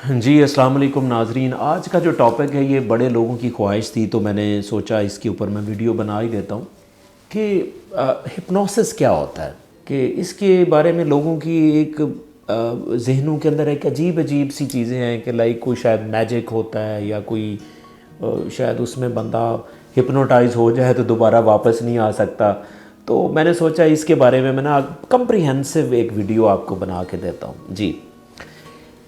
जी, अस्सलाम वालेकुम नाज़रीन। आज का जो टॉपिक है ये बड़े लोगों की ख्वाहिश थी, तो मैंने सोचा इसके ऊपर मैं वीडियो बना ही देता हूँ कि हिप्नोसिस क्या होता है। कि इसके बारे में लोगों की एक ज़हनों के अंदर एक अजीब अजीब सी चीज़ें हैं कि लाइक कोई शायद मैजिक होता है या कोई शायद उसमें बंदा हिप्नोटाइज हो जाए तो दोबारा वापस नहीं आ सकता। तो मैंने सोचा इसके बारे में मैं ना कम्प्रिहेंसिव एक वीडियो आपको बना के देता हूँ जी।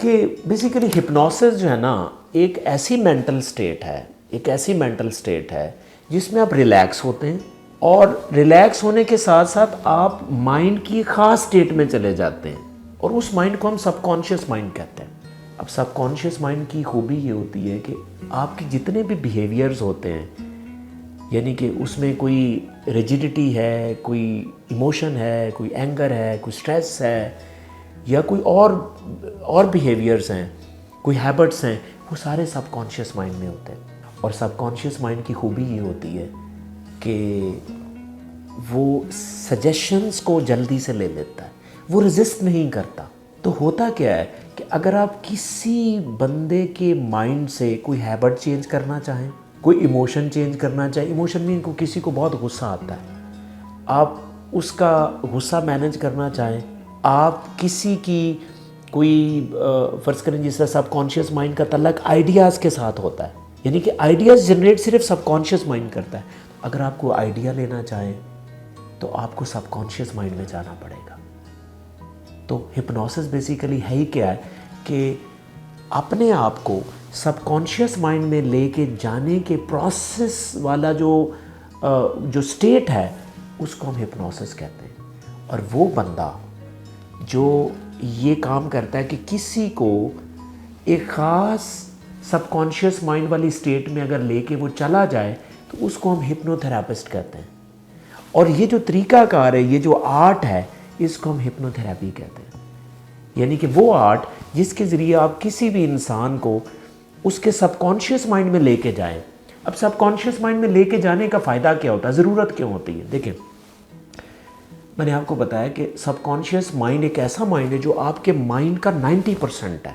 कि बेसिकली हिप्नोसिस जो है ना एक ऐसी मेंटल स्टेट है, एक ऐसी मेंटल स्टेट है जिसमें आप रिलैक्स होते हैं और रिलैक्स होने के साथ साथ आप माइंड की ख़ास स्टेट में चले जाते हैं और उस माइंड को हम सबकॉन्शियस माइंड कहते हैं। अब सबकॉन्शियस माइंड की खूबी ये होती है कि आपके जितने भी बिहेवियर्स होते हैं, यानी कि उसमें कोई रिजिडिटी है, कोई इमोशन है, कोई एंगर है, कोई स्ट्रेस है या कोई और बिहेवियर्स हैं, कोई हैबिट्स हैं, वो सारे सबकॉन्शियस माइंड में होते हैं। और सबकॉन्शियस माइंड की खूबी ये होती है कि वो सजेशंस को जल्दी से ले लेता है, वो रेजिस्ट नहीं करता। तो होता क्या है कि अगर आप किसी बंदे के माइंड से कोई हैबिट चेंज करना चाहें, कोई इमोशन चेंज करना चाहें, इमोशन मीन को किसी को बहुत गुस्सा आता है, आप उसका गुस्सा मैनेज करना चाहें, आप किसी की कोई फ़र्ज़ करें जिस तरह सबकॉन्शियस माइंड का तल्लक आइडियाज़ के साथ होता है, यानी कि आइडियाज़ जनरेट सिर्फ सबकॉन्शियस माइंड करता है। अगर आपको आइडिया लेना चाहें तो आपको सबकॉन्शियस माइंड में जाना पड़ेगा। तो हिप्नोसिस बेसिकली है ही क्या है कि अपने आप को सबकॉन्शियस माइंड में लेके जाने के प्रोसेस वाला जो स्टेट है उसको हम हिप्नोसिस कहते हैं। और वो बंदा जो ये काम करता है कि किसी को एक ख़ास सबकॉन्शियस माइंड वाली स्टेट में अगर लेके वो चला जाए तो उसको हम हिप्नोथेरापिस्ट कहते हैं। और ये जो तरीक़ाकार है, ये जो आर्ट है, इसको हम हिप्नोथेरेपी कहते हैं। यानी कि वो आर्ट जिसके ज़रिए आप किसी भी इंसान को उसके सबकॉन्शियस माइंड में लेके जाएं। अब सबकॉन्शियस माइंड में लेके जाने का फ़ायदा क्या होता है, ज़रूरत क्यों होती है? देखिए, मैंने आपको बताया कि सबकॉन्शियस माइंड एक ऐसा माइंड है जो आपके माइंड का 90% है।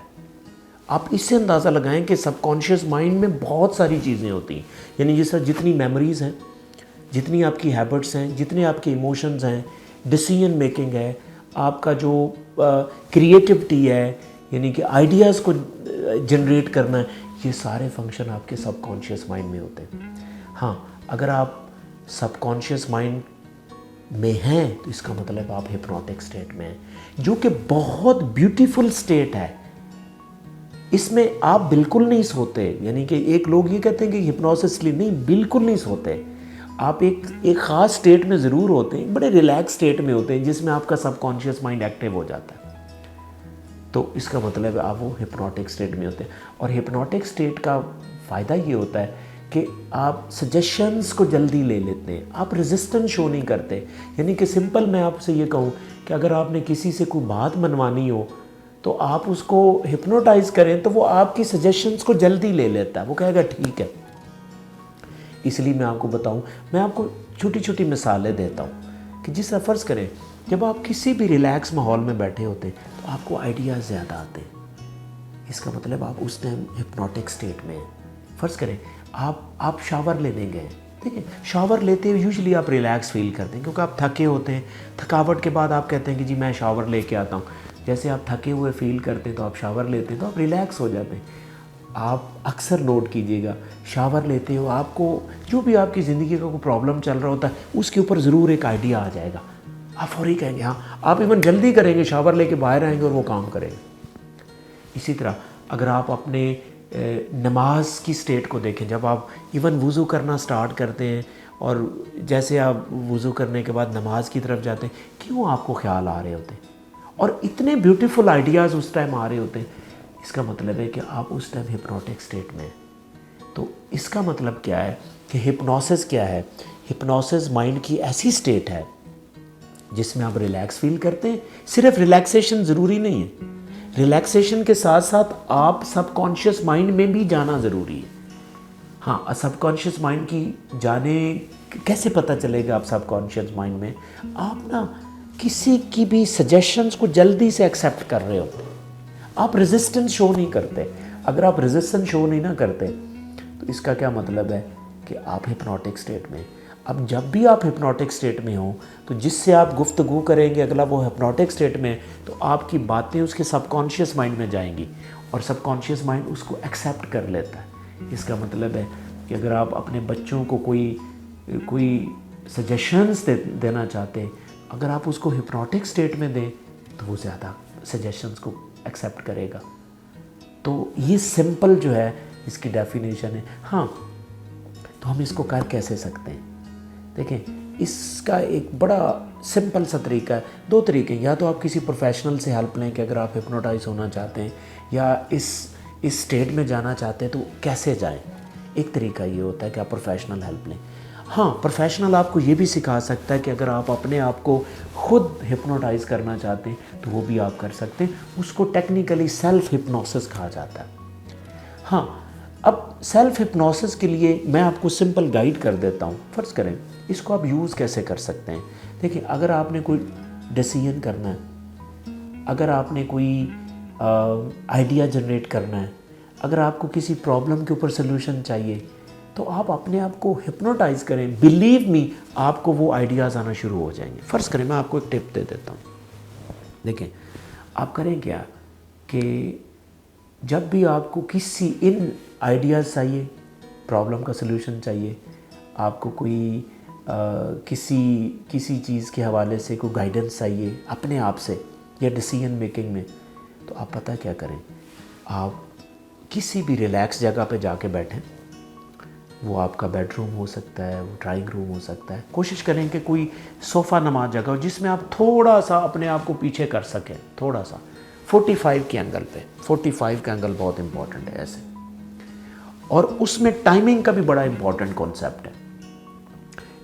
आप इससे अंदाज़ा लगाएं कि सबकॉन्शियस माइंड में बहुत सारी चीज़ें होती हैं, यानी जिस तरह जितनी मेमोरीज़ हैं, जितनी आपकी हैबिट्स हैं, जितने आपके इमोशंस हैं, डिसीजन मेकिंग है, आपका जो क्रिएटिविटी है, यानी कि आइडियाज़ को जनरेट करना है, ये सारे फंक्शन आपके सबकॉन्शियस माइंड में होते हैं। हाँ, अगर आप सबकॉन्शियस माइंड में हैं तो इसका मतलब आप हिप्नोटिक स्टेट में हैं, जो कि बहुत ब्यूटीफुल स्टेट है। इसमें आप बिल्कुल नहीं सोते, यानी कि एक लोग ये कहते हैं कि हिप्नोसिस नहीं, बिल्कुल नहीं सोते। आप एक ख़ास स्टेट में ज़रूर होते हैं, बड़े रिलैक्स स्टेट में होते हैं जिसमें आपका सबकॉन्शियस माइंड एक्टिव हो जाता है। तो इसका मतलब है आप वो हिप्नोटिक स्टेट में होते हैं। और हिप्नोटिक स्टेट का फ़ायदा ये होता है कि आप सजेशंस को जल्दी ले लेते हैं, आप रेजिस्टेंस शो नहीं करते। यानी कि सिंपल मैं आपसे ये कहूँ कि अगर आपने किसी से कोई बात मनवानी हो तो आप उसको हिप्नोटाइज करें तो वो आपकी सजेशंस को जल्दी ले लेता है, वो कहेगा ठीक है। इसलिए मैं आपको बताऊं, मैं आपको छोटी छोटी मिसालें देता हूं कि जिस तरह फ़र्ज़ करें जब आप किसी भी रिलैक्स माहौल में बैठे होते हैं तो आपको आइडियाज़ ज़्यादा आते हैं। इसका मतलब आप उस टाइम हिप्नोटिक स्टेट में हैं। फ़र्ज़ करें आप शावर लेने गए, ठीक है, शावर लेते हुए यूजुअली आप रिलैक्स फील करते हैं क्योंकि आप थके होते हैं। थकावट के बाद आप कहते हैं कि जी मैं शावर लेके आता हूँ। जैसे आप थके हुए फील करते हैं तो आप शावर लेते हैं तो आप रिलैक्स हो जाते हैं। आप अक्सर नोट कीजिएगा, शावर लेते हो आपको जो भी आपकी ज़िंदगी का कोई प्रॉब्लम चल रहा होता है उसके ऊपर ज़रूर एक आइडिया आ जाएगा। आप फौरी कहेंगे हाँ, आप इवन जल्दी करेंगे, शावर लेके बाहर आएंगे और वो काम करेंगे। इसी तरह अगर आप अपने नमाज की स्टेट को देखें, जब आप इवन वज़ू करना स्टार्ट करते हैं और जैसे आप वज़ू करने के बाद नमाज की तरफ जाते हैं, क्यों आपको ख्याल आ रहे होते हैं और इतने ब्यूटीफुल आइडियाज़ उस टाइम आ रहे होते हैं। इसका मतलब है कि आप उस टाइम हिप्नोटिक स्टेट में हैं। तो इसका मतलब क्या है कि हिप्नोसिस क्या है? हिप्नोसिस माइंड की ऐसी स्टेट है जिसमें आप रिलैक्स फील करते हैं। सिर्फ रिलैक्सेशन ज़रूरी नहीं है, रिलैक्सेशन के साथ साथ आप सबकॉन्शियस माइंड में भी जाना ज़रूरी है। हाँ, सबकॉन्शियस माइंड की जाने कैसे पता चलेगा आप सबकॉन्शियस माइंड में? आप ना किसी की भी सजेशंस को जल्दी से एक्सेप्ट कर रहे होते हैं। आप रेजिस्टेंस शो नहीं करते। अगर आप रेजिस्टेंस शो नहीं ना करते तो इसका क्या मतलब है कि आप हिप्नोटिक स्टेट में। अब जब भी आप हिप्नोटिक स्टेट में हो तो जिससे आप गुफ्तगू करेंगे अगला वो हिप्नोटिक स्टेट में, तो आपकी बातें उसके सबकॉन्शियस माइंड में जाएंगी और सबकॉन्शियस माइंड उसको एक्सेप्ट कर लेता है। इसका मतलब है कि अगर आप अपने बच्चों को कोई सजेशंस देना चाहते, अगर आप उसको हिप्नोटिक स्टेट में दें तो वो ज़्यादा सजेशंस को एक्सेप्ट करेगा। तो ये सिंपल जो है इसकी डेफिनेशन है। हाँ, तो हम इसको कर कैसे सकते हैं? देखें, इसका एक बड़ा सिंपल सा तरीका है। 2 तरीके, या तो आप किसी प्रोफेशनल से हेल्प लें कि अगर आप हिप्नोटाइज होना चाहते हैं या इस स्टेट में जाना चाहते हैं तो कैसे जाएं। एक तरीका ये होता है कि आप प्रोफेशनल हेल्प लें। हाँ, प्रोफेशनल आपको ये भी सिखा सकता है कि अगर आप अपने आप को खुद हिप्नोटाइज करना चाहते हैं तो वो भी आप कर सकते हैं। उसको टेक्निकली सेल्फ हिप्नोसिस कहा जाता है। हाँ, अब सेल्फ हिप्नोसिस के लिए मैं आपको सिंपल गाइड कर देता हूँ। फ़र्ज़ करें इसको आप यूज़ कैसे कर सकते हैं। देखिए, अगर आपने कोई डिसीजन करना है, अगर आपने कोई आइडिया जनरेट करना है, अगर आपको किसी प्रॉब्लम के ऊपर सोल्यूशन चाहिए, तो आप अपने आप को हिप्नोटाइज करें। बिलीव मी, आपको वो आइडियाज़ आना शुरू हो जाएंगे। फ़र्ज़ करें मैं आपको एक टिप दे देता हूँ। देखें, आप करें क्या कि जब भी आपको किसी इन आइडियाज़ चाहिए, प्रॉब्लम का सलूशन चाहिए, आपको कोई किसी चीज़ के हवाले से कोई गाइडेंस चाहिए अपने आप से या डिसीजन मेकिंग में, तो आप पता क्या करें, आप किसी भी रिलैक्स जगह पे जाके बैठें। वो आपका बेडरूम हो सकता है, वो ड्राइंग रूम हो सकता है। कोशिश करें कि कोई सोफ़ा नमा जगह हो जिसमें आप थोड़ा सा अपने आप को पीछे कर सकें, थोड़ा सा 45 के एंगल पे। 45 का एंगल बहुत इंपॉर्टेंट है ऐसे। और उसमें टाइमिंग का भी बड़ा इंपॉर्टेंट कॉन्सेप्ट है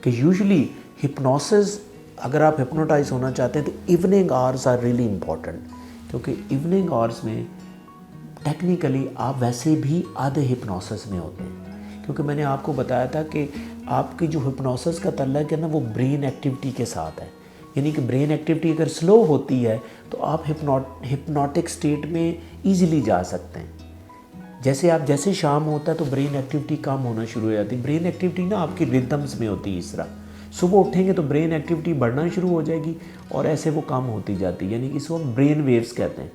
कि यूजुअली हिप्नोसिस, अगर आप हिप्नोटाइज होना चाहते हैं तो evening hours are really important, क्योंकि इवनिंग आवर्स में टेक्निकली आप वैसे भी आधे हिप्नोसिस में होते हैं। क्योंकि मैंने आपको बताया था कि आपकी जो हिप्नोसिस का तल्लुक है ना, वो ब्रेन एक्टिविटी के साथ है। यानी कि ब्रेन एक्टिविटी अगर स्लो होती है तो आप हिप्नोटिक स्टेट में ईजिली जा सकते हैं। जैसे शाम होता है तो ब्रेन एक्टिविटी कम होना शुरू हो जाती है। ब्रेन एक्टिविटी ना आपकी रिदम्स में होती है इस तरह। सुबह उठेंगे तो ब्रेन एक्टिविटी बढ़ना शुरू हो जाएगी और ऐसे वो कम होती जाती है, यानी कि इसको हम ब्रेन वेव्स कहते हैं।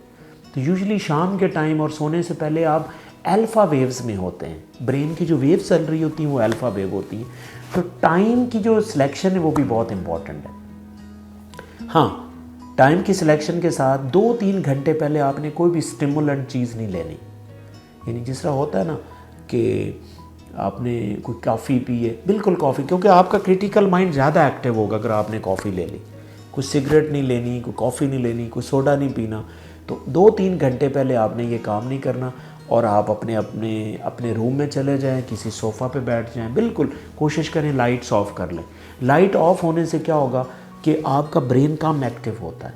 तो यूजुअली शाम के टाइम और सोने से पहले आप अल्फ़ा वेव्स में होते हैं। ब्रेन की जो वेव्स चल रही होती हैं वो अल्फ़ा वेव होती हैं। तो टाइम की जो सिलेक्शन है वो भी बहुत इंपॉर्टेंट है। हाँ, टाइम की सिलेक्शन के साथ 2-3 घंटे पहले आपने कोई भी स्टिमुलेंट चीज़ नहीं लेनी। यानी जिस तरह होता है ना कि आपने कोई कॉफ़ी पी है, बिल्कुल कॉफ़ी, क्योंकि आपका क्रिटिकल माइंड ज़्यादा एक्टिव होगा अगर आपने कॉफ़ी ले ली। कोई सिगरेट नहीं लेनी, कोई कॉफ़ी नहीं लेनी, कोई सोडा नहीं पीना। तो 2-3 घंटे पहले आपने ये काम नहीं करना और आप अपने रूम में चले जाएं, किसी सोफ़ा पे बैठ जाएं। बिल्कुल कोशिश करें लाइट्स ऑफ कर लें। लाइट ऑफ होने से क्या होगा कि आपका ब्रेन कम एक्टिव होता है।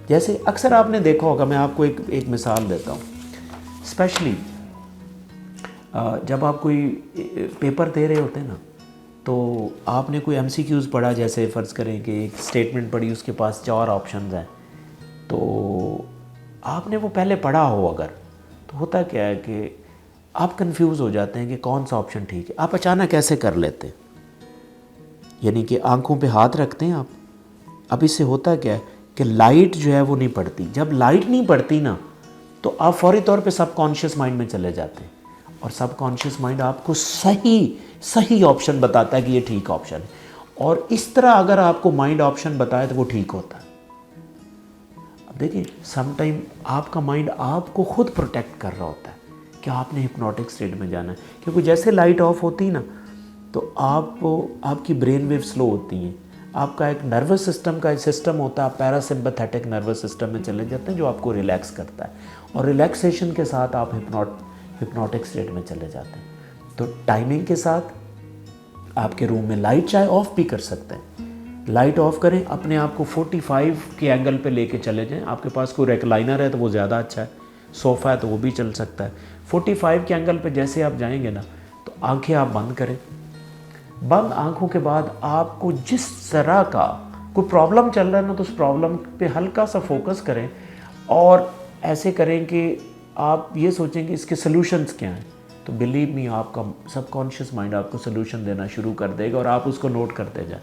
जैसे अक्सर आपने देखा होगा, मैं आपको एक मिसाल देता हूँ। स्पेशली जब आप कोई पेपर दे रहे होते हैं ना, तो आपने कोई MCQs पढ़ा, जैसे फ़र्ज़ करें कि एक स्टेटमेंट पढ़ी, उसके पास 4 ऑप्शंस हैं, तो आपने वो पहले पढ़ा हो अगर, तो होता क्या है कि आप कंफ्यूज हो जाते हैं कि कौन सा ऑप्शन ठीक है। आप अचानक ऐसे कर लेते हैं, यानी कि आंखों पे हाथ रखते हैं आप। अब इससे होता क्या है कि लाइट जो है वो नहीं पड़ती। जब लाइट नहीं पड़ती ना, तो आप फौरी तौर पे सबकॉन्शियस माइंड में चले जाते हैं और सबकॉन्शियस माइंड आपको सही ऑप्शन बताता है कि ये ठीक ऑप्शन है। और इस तरह अगर आपको माइंड ऑप्शन बताए तो वो ठीक होता है। अब देखिए, समटाइम आपका माइंड आपको खुद प्रोटेक्ट कर रहा होता है कि आपने हिप्नोटिक स्टेट में जाना है, क्योंकि जैसे लाइट ऑफ होती है ना, तो आपकी ब्रेन वेव स्लो होती हैं। आपका एक नर्वस सिस्टम का सिस्टम होता है, आप पैरासिम्पैथेटिक नर्वस सिस्टम में चले जाते हैं जो आपको रिलैक्स करता है, और रिलैक्सेशन के साथ आप हिप्नोटिक स्टेट में चले जाते हैं। तो टाइमिंग के साथ आपके रूम में लाइट चाहे ऑफ भी कर सकते हैं। लाइट ऑफ करें, अपने आप को 45 के एंगल पे लेके चले जाएं। आपके पास कोई रिक्लाइनर है तो वो ज़्यादा अच्छा है, सोफ़ा है तो वो भी चल सकता है। 45 के एंगल पे जैसे आप जाएंगे ना, तो आंखें आप बंद करें। बंद आंखों के बाद आपको जिस तरह का कोई प्रॉब्लम चल रहा है ना, तो उस प्रॉब्लम पे हल्का सा फोकस करें और ऐसे करें कि आप ये सोचेंगे इसके सॉल्यूशंस क्या हैं, तो बिलीव मी आपका सबकॉन्शियस माइंड आपको सोल्यूशन देना शुरू कर देगा और आप उसको नोट करते जाए।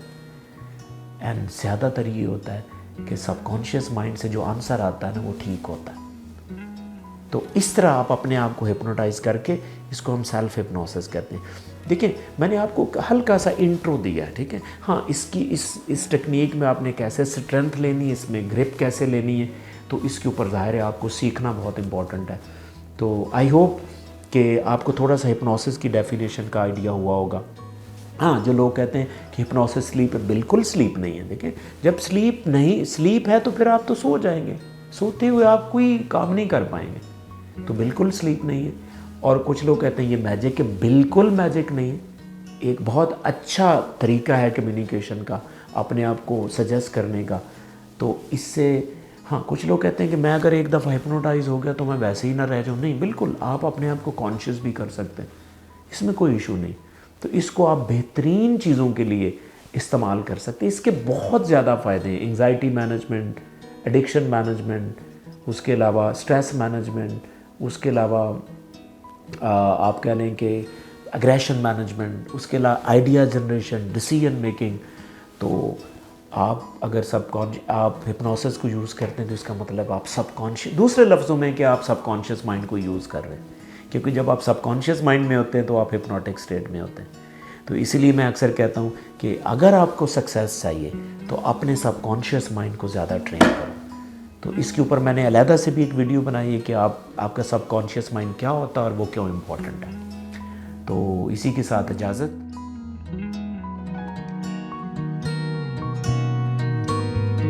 एंड ज़्यादातर ये होता है कि सबकॉन्शियस माइंड से जो आंसर आता है ना वो ठीक होता है। तो इस तरह आप अपने आप को हिप्नोटाइज करके, इसको हम सेल्फ हिप्नोसिस कहते हैं। देखिए मैंने आपको हल्का सा इंट्रो दिया है, ठीक है। हाँ, इसकी इस टेक्निक में आपने कैसे स्ट्रेंथ लेनी है, इसमें ग्रिप कैसे लेनी है, तो इसके ऊपर ज़ाहिर है आपको सीखना बहुत इम्पॉर्टेंट है। तो आई होप कि आपको थोड़ा सा हिप्नोसिस की डेफिनेशन का आइडिया हुआ होगा। हाँ, जो लोग कहते हैं कि हिप्नोसिस स्लीप है, बिल्कुल स्लीप नहीं है। देखिए जब स्लीप है तो फिर आप तो सो जाएंगे, सोते हुए आप कोई काम नहीं कर पाएंगे, तो बिल्कुल स्लीप नहीं है। और कुछ लोग कहते हैं ये मैजिक है, बिल्कुल मैजिक नहीं है। एक बहुत अच्छा तरीका है कम्युनिकेशन का, अपने आप को सजेस्ट करने का। तो इससे हाँ, कुछ लोग कहते हैं कि मैं अगर एक दफ़ा हिप्नोटाइज हो गया तो मैं वैसे ही ना रह जाऊँ। नहीं, बिल्कुल आप अपने आप को कॉन्शियस भी कर सकते हैं, इसमें कोई इशू नहीं। तो इसको आप बेहतरीन चीज़ों के लिए इस्तेमाल कर सकते हैं। इसके बहुत ज़्यादा फ़ायदे हैं, एंग्जाइटी मैनेजमेंट, एडिक्शन मैनेजमेंट, उसके अलावा स्ट्रेस मैनेजमेंट, उसके अलावा आप कह लें कि एग्रेशन मैनेजमेंट, उसके अलावा आइडिया जनरेशन, डिसीजन मेकिंग। तो आप अगर आप हिप्नोसिस को यूज़ करते हैं तो इसका मतलब आप सबकॉन्शियस, दूसरे लफ्ज़ों में कि आप सबकॉन्शियस माइंड को यूज़ कर रहे हैं, क्योंकि जब आप सबकॉन्शियस माइंड में होते हैं तो आप हिप्नोटिक स्टेट में होते हैं। तो इसीलिए मैं अक्सर कहता हूँ कि अगर आपको सक्सेस चाहिए तो अपने सबकॉन्शियस माइंड को ज़्यादा ट्रेन करो। तो इसके ऊपर मैंने अलहदा से भी एक वीडियो बनाई है कि आपका सबकॉन्शियस माइंड क्या होता है और वो क्यों इम्पोर्टेंट है। तो इसी के साथ इजाज़त।